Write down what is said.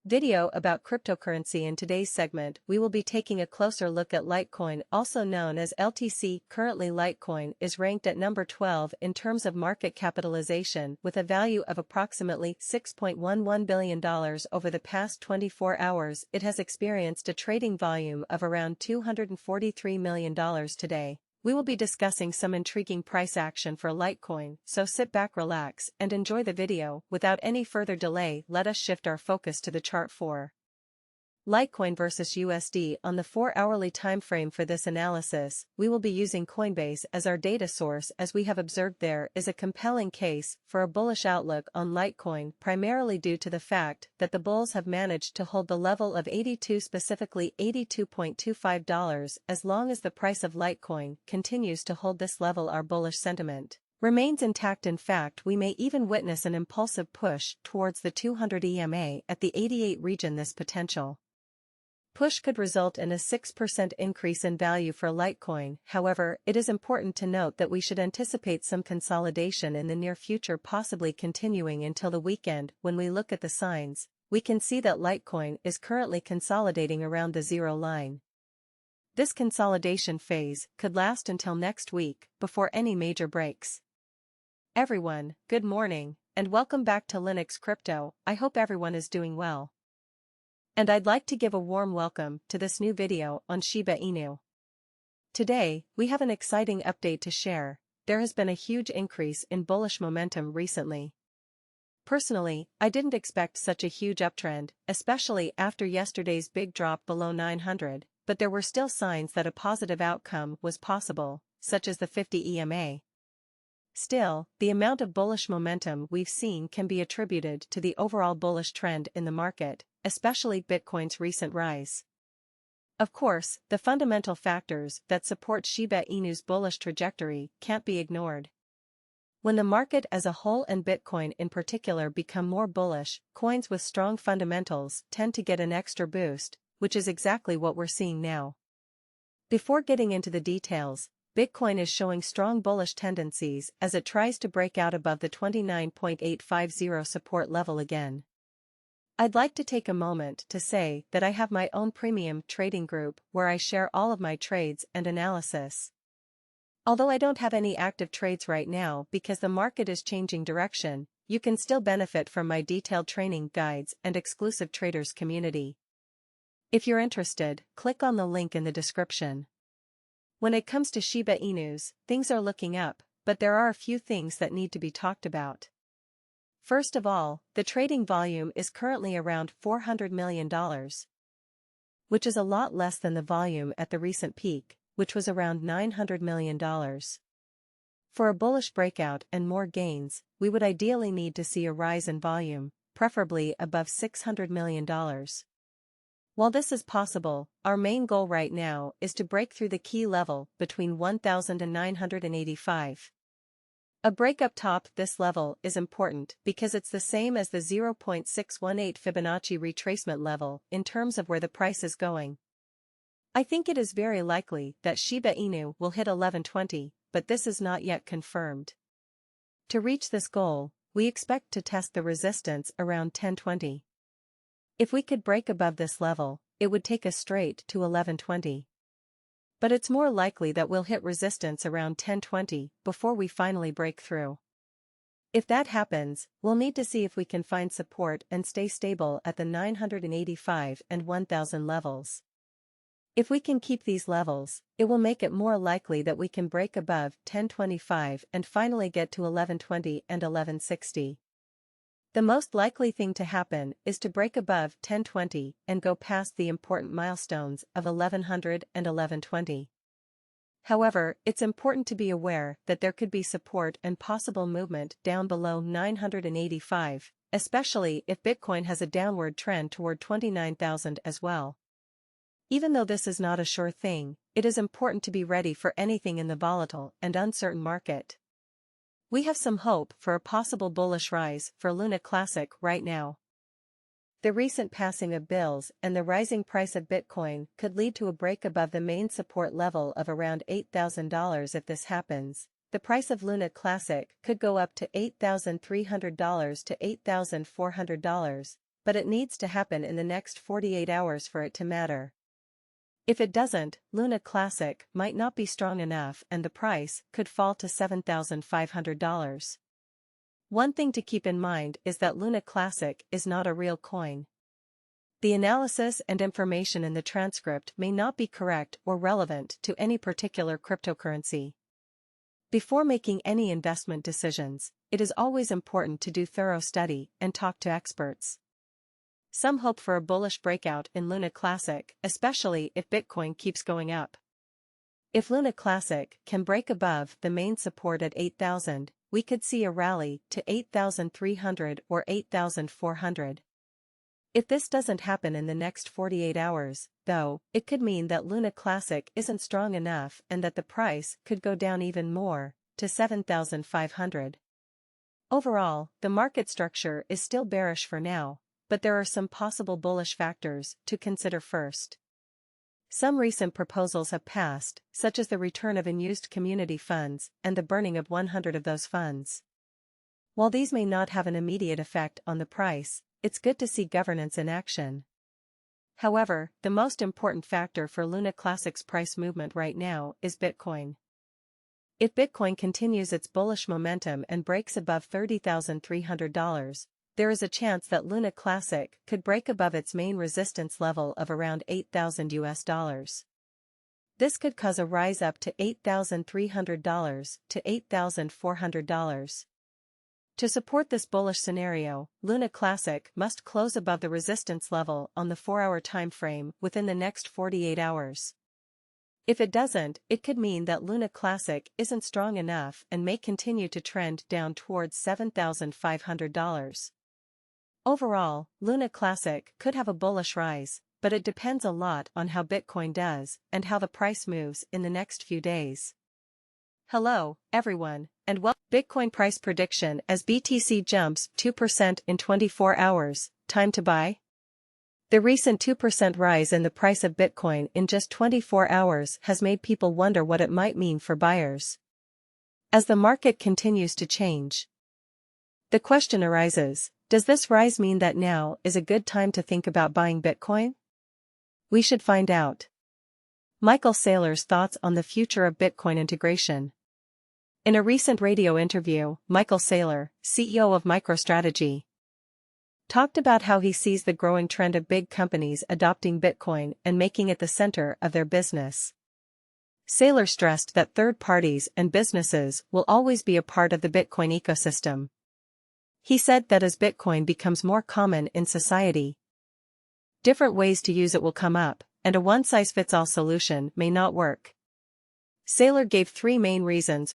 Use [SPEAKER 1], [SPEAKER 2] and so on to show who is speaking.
[SPEAKER 1] Video about cryptocurrency. In today's segment, we will be taking a closer look at Litecoin, also known as LTC. Currently, Litecoin is ranked at number 12 in terms of market capitalization, with a value of approximately $6.11 billion. Over the past 24 hours, it has experienced a trading volume of around $243 million today. We will be discussing some intriguing price action for Litecoin, so sit back, relax, and enjoy the video. Without any further delay, let us shift our focus to the chart for Litecoin versus USD on the 4-hourly time frame. For this analysis, we will be using Coinbase as our data source, as we have observed there is a compelling case for a bullish outlook on Litecoin, primarily due to the fact that the bulls have managed to hold the level of 82, specifically $82.25. As long as the price of Litecoin continues to hold this level, our bullish sentiment remains intact. In fact, we may even witness an impulsive push towards the 200 EMA at the 88 region. This potential push could result in a 6% increase in value for Litecoin. However, it is important to note that we should anticipate some consolidation in the near future, possibly continuing until the weekend. When we look at the signs, we can see that Litecoin is currently consolidating around the zero line. This consolidation phase could last until next week, before any major breaks. Everyone, good morning, and welcome back to Linux Crypto. I hope everyone is doing well. And I'd like to give a warm welcome to this new video on Shiba Inu. Today, we have an exciting update to share. There has been a huge increase in bullish momentum recently. Personally, I didn't expect such a huge uptrend, especially after yesterday's big drop below 900, but there were still signs that a positive outcome was possible, such as the 50 EMA. Still, the amount of bullish momentum we've seen can be attributed to the overall bullish trend in the market, especially Bitcoin's recent rise. Of course, the fundamental factors that support Shiba Inu's bullish trajectory can't be ignored. When the market as a whole and Bitcoin in particular become more bullish, coins with strong fundamentals tend to get an extra boost, which is exactly what we're seeing now. Before getting into the details, Bitcoin is showing strong bullish tendencies as it tries to break out above the 29.850 support level again. I'd like to take a moment to say that I have my own premium trading group where I share all of my trades and analysis. Although I don't have any active trades right now because the market is changing direction, you can still benefit from my detailed training guides and exclusive traders community. If you're interested, click on the link in the description. When it comes to Shiba Inus, things are looking up, but there are a few things that need to be talked about. First of all, the trading volume is currently around $400 million, which is a lot less than the volume at the recent peak, which was around $900 million. For a bullish breakout and more gains, we would ideally need to see a rise in volume, preferably above $600 million. While this is possible, our main goal right now is to break through the key level between 1,985. A break up top this level is important because it's the same as the 0.618 Fibonacci retracement level in terms of where the price is going. I think it is very likely that Shiba Inu will hit 1120, but this is not yet confirmed. To reach this goal, we expect to test the resistance around 1020. If we could break above this level, it would take us straight to 1120. But it's more likely that we'll hit resistance around 1020 before we finally break through. If that happens, we'll need to see if we can find support and stay stable at the 985 and 1000 levels. If we can keep these levels, it will make it more likely that we can break above 1025 and finally get to 1120 and 1160. The most likely thing to happen is to break above 1020 and go past the important milestones of 1100 and 1120. However, it's important to be aware that there could be support and possible movement down below 985, especially if Bitcoin has a downward trend toward 29,000 as well. Even though this is not a sure thing, it is important to be ready for anything in the volatile and uncertain market. We have some hope for a possible bullish rise for Luna Classic right now. The recent passing of bills and the rising price of Bitcoin could lead to a break above the main support level of around $8,000. If this happens, the price of Luna Classic could go up to $8,300 to $8,400, but it needs to happen in the next 48 hours for it to matter. If it doesn't, Luna Classic might not be strong enough and the price could fall to $7,500. One thing to keep in mind is that Luna Classic is not a real coin. The analysis and information in the transcript may not be correct or relevant to any particular cryptocurrency. Before making any investment decisions, it is always important to do thorough study and talk to experts. Some hope for a bullish breakout in Luna Classic, especially if Bitcoin keeps going up. If Luna Classic can break above the main support at 8,000, we could see a rally to 8,300 or 8,400. If this doesn't happen in the next 48 hours, though, it could mean that Luna Classic isn't strong enough and that the price could go down even more, to 7,500. Overall, the market structure is still bearish for now, but there are some possible bullish factors to consider first. Some recent proposals have passed, such as the return of unused community funds and the burning of 100 of those funds. While these may not have an immediate effect on the price, it's good to see governance in action. However, the most important factor for Luna Classic's price movement right now is Bitcoin. If Bitcoin continues its bullish momentum and breaks above $30,300, there is a chance that Luna Classic could break above its main resistance level of around $8,000. This could cause a rise up to $8,300 to $8,400. To support this bullish scenario, Luna Classic must close above the resistance level on the 4-hour time frame within the next 48 hours. If it doesn't, it could mean that Luna Classic isn't strong enough and may continue to trend down towards $7,500. Overall, Luna Classic could have a bullish rise, but it depends a lot on how Bitcoin does and how the price moves in the next few days. Hello, everyone, and welcome. Bitcoin price prediction as BTC jumps 2% in 24 hours, time to buy? The recent 2% rise in the price of Bitcoin in just 24 hours has made people wonder what it might mean for buyers. As the market continues to change, the question arises, does this rise mean that now is a good time to think about buying Bitcoin? We should find out. Michael Saylor's thoughts on the future of Bitcoin integration. In a recent radio interview, Michael Saylor, CEO of MicroStrategy, talked about how he sees the growing trend of big companies adopting Bitcoin and making it the center of their business. Saylor stressed that third parties and businesses will always be a part of the Bitcoin ecosystem. He said that as Bitcoin becomes more common in society, different ways to use it will come up, and a one-size-fits-all solution may not work. Saylor gave 3 main reasons